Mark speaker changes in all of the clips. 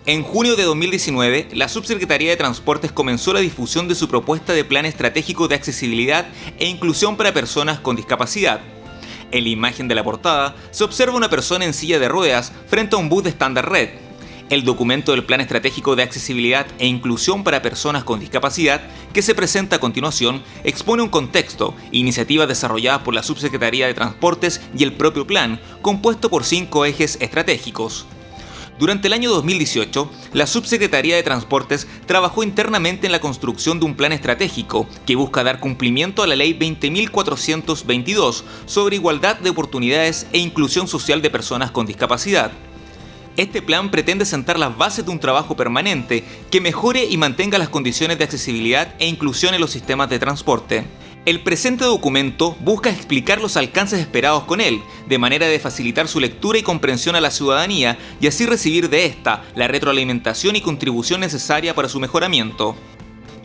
Speaker 1: En junio de 2019, la Subsecretaría de Transportes comenzó la difusión de su propuesta de plan estratégico de accesibilidad e inclusión para personas con discapacidad. En la imagen de la portada se observa una persona en silla de ruedas frente a un bus de Standard Red. El documento del Plan Estratégico de Accesibilidad e Inclusión para Personas con Discapacidad, que se presenta a continuación, expone un contexto, iniciativas desarrolladas por la Subsecretaría de Transportes y el propio plan, compuesto por 5 ejes estratégicos. Durante el año 2018, la Subsecretaría de Transportes trabajó internamente en la construcción de un plan estratégico que busca dar cumplimiento a la Ley 20.422 sobre igualdad de oportunidades e inclusión social de personas con discapacidad. Este plan pretende sentar las bases de un trabajo permanente que mejore y mantenga las condiciones de accesibilidad e inclusión en los sistemas de transporte. El presente documento busca explicar los alcances esperados con él, de manera de facilitar su lectura y comprensión a la ciudadanía y así recibir de esta la retroalimentación y contribución necesaria para su mejoramiento.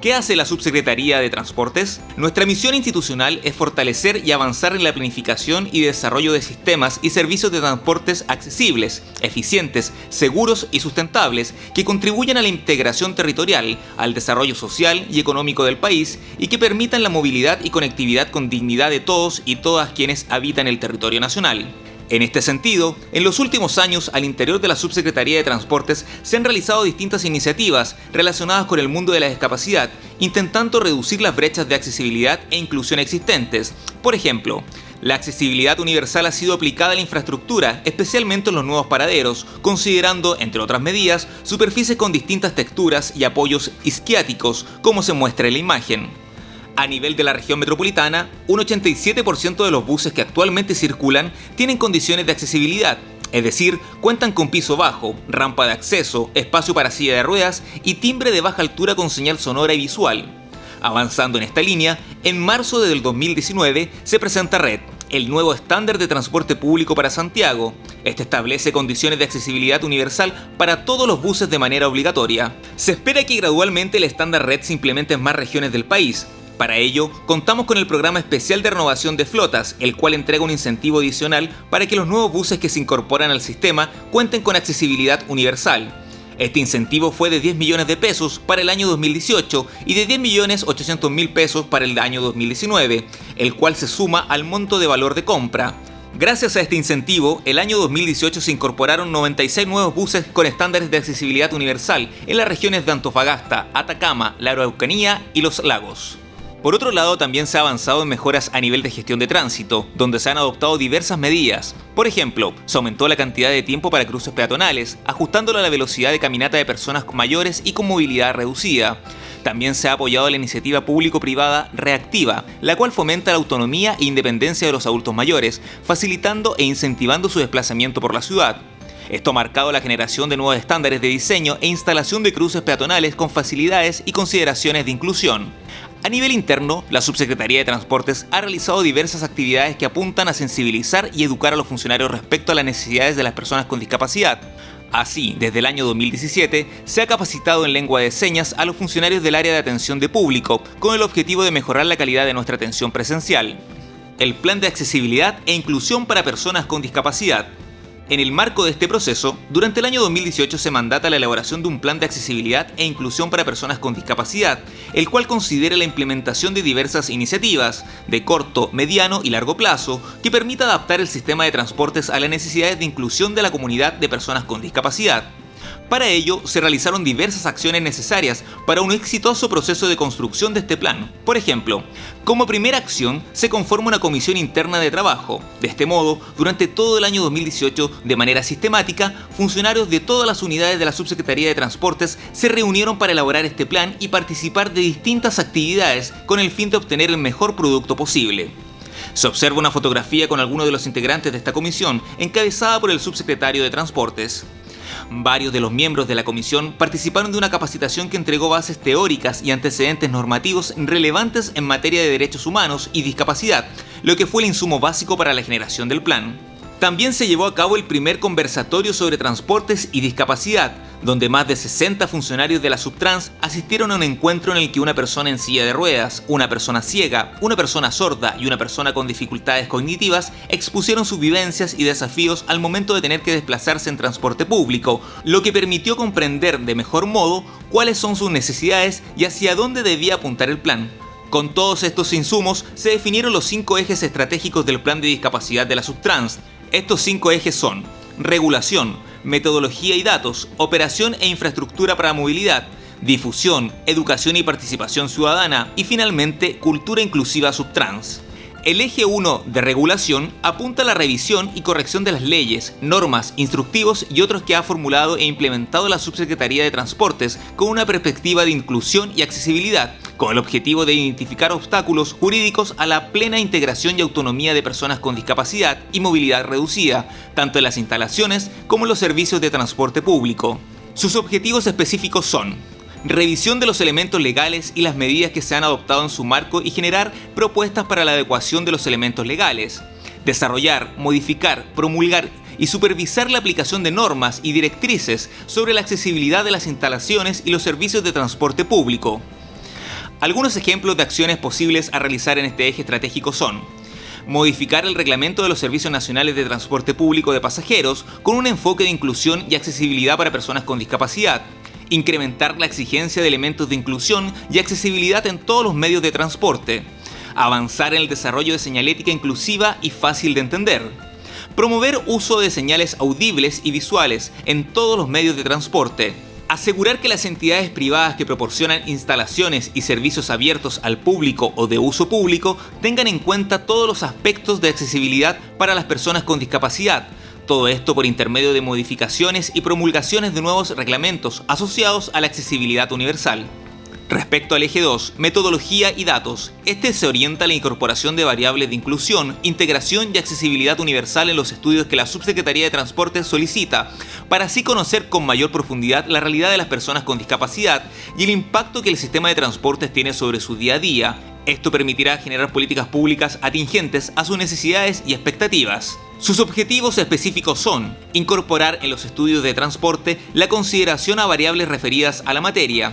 Speaker 1: ¿Qué hace la Subsecretaría de Transportes? Nuestra misión institucional es fortalecer y avanzar en la planificación y desarrollo de sistemas y servicios de transportes accesibles, eficientes, seguros y sustentables que contribuyan a la integración territorial, al desarrollo social y económico del país y que permitan la movilidad y conectividad con dignidad de todos y todas quienes habitan el territorio nacional. En este sentido, en los últimos años al interior de la Subsecretaría de Transportes se han realizado distintas iniciativas relacionadas con el mundo de la discapacidad, intentando reducir las brechas de accesibilidad e inclusión existentes. Por ejemplo, la accesibilidad universal ha sido aplicada a la infraestructura, especialmente en los nuevos paraderos, considerando, entre otras medidas, superficies con distintas texturas y apoyos isquiáticos, como se muestra en la imagen. A nivel de la región metropolitana, un 87% de los buses que actualmente circulan tienen condiciones de accesibilidad, es decir, cuentan con piso bajo, rampa de acceso, espacio para silla de ruedas y timbre de baja altura con señal sonora y visual. Avanzando en esta línea, en marzo del 2019 se presenta RED, el nuevo estándar de transporte público para Santiago. Este establece condiciones de accesibilidad universal para todos los buses de manera obligatoria. Se espera que gradualmente el estándar RED se implemente en más regiones del país. Para ello, contamos con el Programa Especial de Renovación de Flotas, el cual entrega un incentivo adicional para que los nuevos buses que se incorporan al sistema cuenten con accesibilidad universal. Este incentivo fue de 10 millones de pesos para el año 2018 y de 10.800.000 pesos para el año 2019, el cual se suma al monto de valor de compra. Gracias a este incentivo, el año 2018 se incorporaron 96 nuevos buses con estándares de accesibilidad universal en las regiones de Antofagasta, Atacama, la Araucanía y Los Lagos. Por otro lado, también se ha avanzado en mejoras a nivel de gestión de tránsito, donde se han adoptado diversas medidas. Por ejemplo, se aumentó la cantidad de tiempo para cruces peatonales, ajustándolo a la velocidad de caminata de personas mayores y con movilidad reducida. También se ha apoyado la iniciativa público-privada Reactiva, la cual fomenta la autonomía e independencia de los adultos mayores, facilitando e incentivando su desplazamiento por la ciudad. Esto ha marcado la generación de nuevos estándares de diseño e instalación de cruces peatonales con facilidades y consideraciones de inclusión. A nivel interno, la Subsecretaría de Transportes ha realizado diversas actividades que apuntan a sensibilizar y educar a los funcionarios respecto a las necesidades de las personas con discapacidad. Así, desde el año 2017, se ha capacitado en lengua de señas a los funcionarios del área de atención de público, con el objetivo de mejorar la calidad de nuestra atención presencial. El Plan de Accesibilidad e Inclusión para Personas con Discapacidad. En el marco de este proceso, durante el año 2018 se mandata la elaboración de un plan de accesibilidad e inclusión para personas con discapacidad, el cual considera la implementación de diversas iniciativas, de corto, mediano y largo plazo, que permita adaptar el sistema de transportes a las necesidades de inclusión de la comunidad de personas con discapacidad. Para ello, se realizaron diversas acciones necesarias para un exitoso proceso de construcción de este plan. Por ejemplo, como primera acción, se conforma una comisión interna de trabajo. De este modo, durante todo el año 2018, de manera sistemática, funcionarios de todas las unidades de la Subsecretaría de Transportes se reunieron para elaborar este plan y participar de distintas actividades con el fin de obtener el mejor producto posible. Se observa una fotografía con algunos de los integrantes de esta comisión, encabezada por el subsecretario de Transportes. Varios de los miembros de la comisión participaron de una capacitación que entregó bases teóricas y antecedentes normativos relevantes en materia de derechos humanos y discapacidad, lo que fue el insumo básico para la generación del plan. También se llevó a cabo el primer conversatorio sobre transportes y discapacidad, donde más de 60 funcionarios de la Subtrans asistieron a un encuentro en el que una persona en silla de ruedas, una persona ciega, una persona sorda y una persona con dificultades cognitivas expusieron sus vivencias y desafíos al momento de tener que desplazarse en transporte público, lo que permitió comprender de mejor modo cuáles son sus necesidades y hacia dónde debía apuntar el plan. Con todos estos insumos se definieron los 5 ejes estratégicos del plan de discapacidad de la Subtrans. Estos 5 ejes son: regulación, metodología y datos, operación e infraestructura para movilidad, difusión, educación y participación ciudadana y finalmente cultura inclusiva Subtrans. El eje 1 de regulación apunta a la revisión y corrección de las leyes, normas, instructivos y otros que ha formulado e implementado la Subsecretaría de Transportes con una perspectiva de inclusión y accesibilidad, con el objetivo de identificar obstáculos jurídicos a la plena integración y autonomía de personas con discapacidad y movilidad reducida, tanto en las instalaciones como en los servicios de transporte público. Sus objetivos específicos son: revisión de los elementos legales y las medidas que se han adoptado en su marco y generar propuestas para la adecuación de los elementos legales. Desarrollar, modificar, promulgar y supervisar la aplicación de normas y directrices sobre la accesibilidad de las instalaciones y los servicios de transporte público. Algunos ejemplos de acciones posibles a realizar en este eje estratégico son: modificar el reglamento de los servicios nacionales de transporte público de pasajeros con un enfoque de inclusión y accesibilidad para personas con discapacidad. Incrementar la exigencia de elementos de inclusión y accesibilidad en todos los medios de transporte. Avanzar en el desarrollo de señalética inclusiva y fácil de entender. Promover uso de señales audibles y visuales en todos los medios de transporte. Asegurar que las entidades privadas que proporcionan instalaciones y servicios abiertos al público o de uso público tengan en cuenta todos los aspectos de accesibilidad para las personas con discapacidad. Todo esto por intermedio de modificaciones y promulgaciones de nuevos reglamentos asociados a la accesibilidad universal. Respecto al eje 2, metodología y datos, este se orienta a la incorporación de variables de inclusión, integración y accesibilidad universal en los estudios que la Subsecretaría de Transporte solicita, para así conocer con mayor profundidad la realidad de las personas con discapacidad y el impacto que el sistema de transportes tiene sobre su día a día. Esto permitirá generar políticas públicas atingentes a sus necesidades y expectativas. Sus objetivos específicos son: incorporar en los estudios de transporte la consideración a variables referidas a la materia,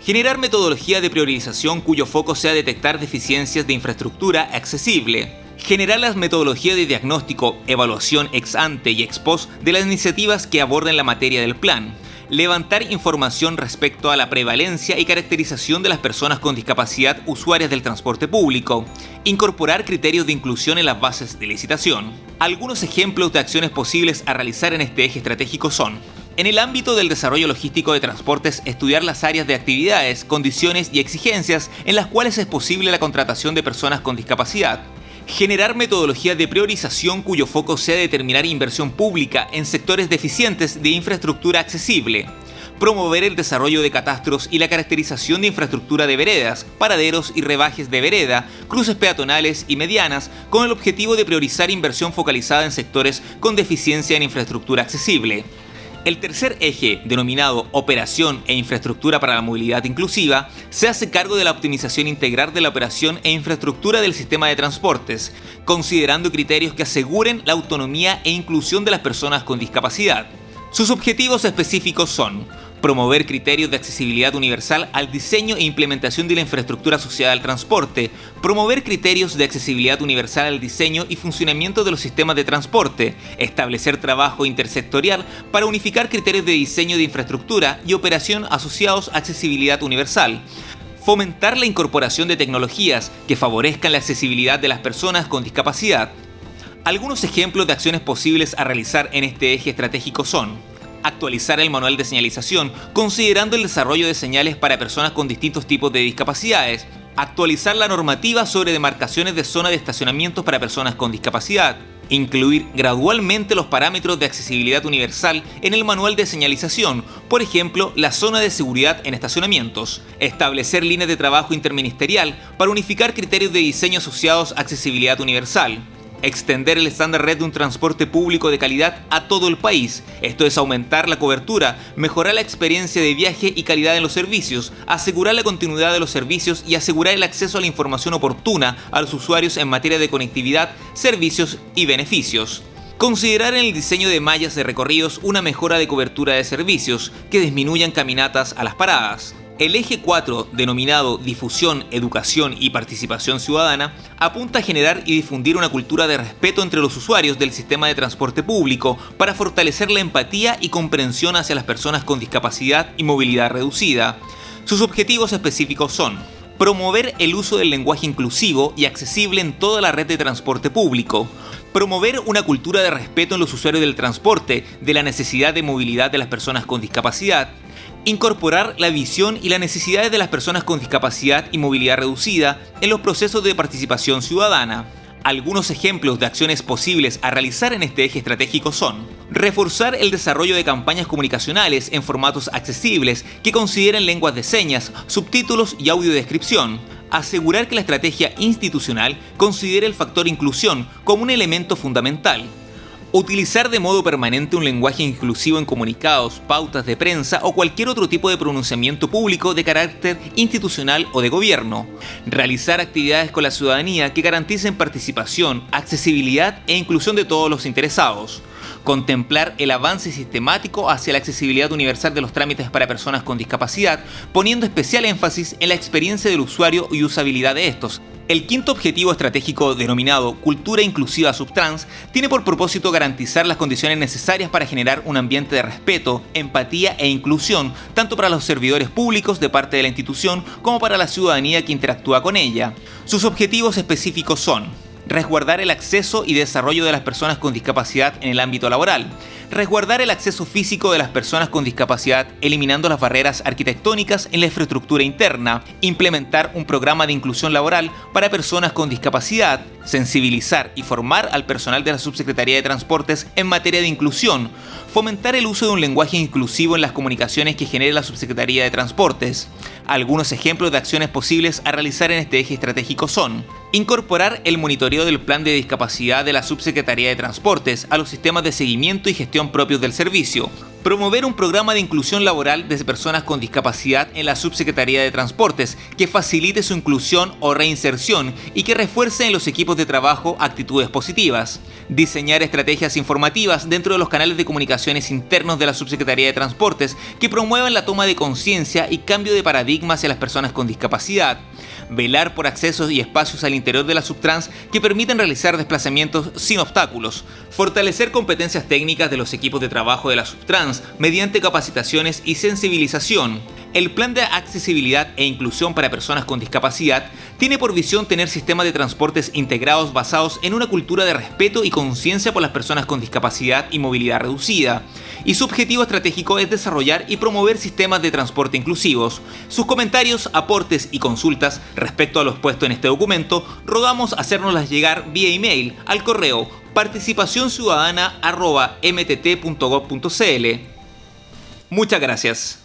Speaker 1: generar metodología de priorización cuyo foco sea detectar deficiencias de infraestructura accesible, generar las metodologías de diagnóstico, evaluación ex ante y ex post de las iniciativas que aborden la materia del plan, levantar información respecto a la prevalencia y caracterización de las personas con discapacidad usuarias del transporte público, incorporar criterios de inclusión en las bases de licitación. Algunos ejemplos de acciones posibles a realizar en este eje estratégico son: en el ámbito del desarrollo logístico de transportes, estudiar las áreas de actividades, condiciones y exigencias en las cuales es posible la contratación de personas con discapacidad. Generar metodologías de priorización cuyo foco sea determinar inversión pública en sectores deficientes de infraestructura accesible. Promover el desarrollo de catastros y la caracterización de infraestructura de veredas, paraderos y rebajes de vereda, cruces peatonales y medianas, con el objetivo de priorizar inversión focalizada en sectores con deficiencia en infraestructura accesible. El tercer eje, denominado Operación e Infraestructura para la Movilidad Inclusiva, se hace cargo de la optimización integral de la operación e infraestructura del sistema de transportes, considerando criterios que aseguren la autonomía e inclusión de las personas con discapacidad. Sus objetivos específicos son: promover criterios de accesibilidad universal al diseño e implementación de la infraestructura asociada al transporte, promover criterios de accesibilidad universal al diseño y funcionamiento de los sistemas de transporte, establecer trabajo intersectorial para unificar criterios de diseño de infraestructura y operación asociados a accesibilidad universal, fomentar la incorporación de tecnologías que favorezcan la accesibilidad de las personas con discapacidad. Algunos ejemplos de acciones posibles a realizar en este eje estratégico son: actualizar el manual de señalización, considerando el desarrollo de señales para personas con distintos tipos de discapacidades, actualizar la normativa sobre demarcaciones de zona de estacionamientos para personas con discapacidad, incluir gradualmente los parámetros de accesibilidad universal en el manual de señalización, por ejemplo, la zona de seguridad en estacionamientos, establecer líneas de trabajo interministerial para unificar criterios de diseño asociados a accesibilidad universal, extender el estándar red de un transporte público de calidad a todo el país. Esto es aumentar la cobertura, mejorar la experiencia de viaje y calidad en los servicios, asegurar la continuidad de los servicios y asegurar el acceso a la información oportuna a los usuarios en materia de conectividad, servicios y beneficios. Considerar en el diseño de mallas de recorridos una mejora de cobertura de servicios que disminuyan caminatas a las paradas. El eje 4, denominado Difusión, Educación y Participación Ciudadana, apunta a generar y difundir una cultura de respeto entre los usuarios del sistema de transporte público para fortalecer la empatía y comprensión hacia las personas con discapacidad y movilidad reducida. Sus objetivos específicos son: promover el uso del lenguaje inclusivo y accesible en toda la red de transporte público, promover una cultura de respeto en los usuarios del transporte de la necesidad de movilidad de las personas con discapacidad, incorporar la visión y las necesidades de las personas con discapacidad y movilidad reducida en los procesos de participación ciudadana. Algunos ejemplos de acciones posibles a realizar en este eje estratégico son: reforzar el desarrollo de campañas comunicacionales en formatos accesibles que consideren lenguas de señas, subtítulos y audiodescripción. Asegurar que la estrategia institucional considere el factor inclusión como un elemento fundamental. Utilizar de modo permanente un lenguaje inclusivo en comunicados, pautas de prensa o cualquier otro tipo de pronunciamiento público de carácter institucional o de gobierno. Realizar actividades con la ciudadanía que garanticen participación, accesibilidad e inclusión de todos los interesados. Contemplar el avance sistemático hacia la accesibilidad universal de los trámites para personas con discapacidad, poniendo especial énfasis en la experiencia del usuario y usabilidad de estos. El quinto objetivo estratégico, denominado Cultura Inclusiva Subtrans, tiene por propósito garantizar las condiciones necesarias para generar un ambiente de respeto, empatía e inclusión, tanto para los servidores públicos de parte de la institución como para la ciudadanía que interactúa con ella. Sus objetivos específicos son: resguardar el acceso y desarrollo de las personas con discapacidad en el ámbito laboral, resguardar el acceso físico de las personas con discapacidad eliminando las barreras arquitectónicas en la infraestructura interna, implementar un programa de inclusión laboral para personas con discapacidad, sensibilizar y formar al personal de la Subsecretaría de Transportes en materia de inclusión, fomentar el uso de un lenguaje inclusivo en las comunicaciones que genere la Subsecretaría de Transportes. Algunos ejemplos de acciones posibles a realizar en este eje estratégico son: incorporar el monitoreo del plan de discapacidad de la Subsecretaría de Transportes a los sistemas de seguimiento y gestión propios del servicio, promover un programa de inclusión laboral de personas con discapacidad en la Subsecretaría de Transportes que facilite su inclusión o reinserción y que refuerce en los equipos de trabajo actitudes positivas, diseñar estrategias informativas dentro de los canales de comunicaciones internos de la Subsecretaría de Transportes que promuevan la toma de conciencia y cambio de paradigma hacia las personas con discapacidad, velar por accesos y espacios al interior de la Subtrans que permitan realizar desplazamientos sin obstáculos, fortalecer competencias técnicas de los equipos de trabajo de la Subtrans mediante capacitaciones y sensibilización. El Plan de Accesibilidad e Inclusión para Personas con Discapacidad tiene por visión tener sistemas de transportes integrados basados en una cultura de respeto y conciencia por las personas con discapacidad y movilidad reducida, y su objetivo estratégico es desarrollar y promover sistemas de transporte inclusivos. Sus comentarios, aportes y consultas respecto a lo expuesto en este documento, rogamos hacérnoslas llegar vía email al correo participacionciudadana@mtt.gov.cl. Muchas gracias.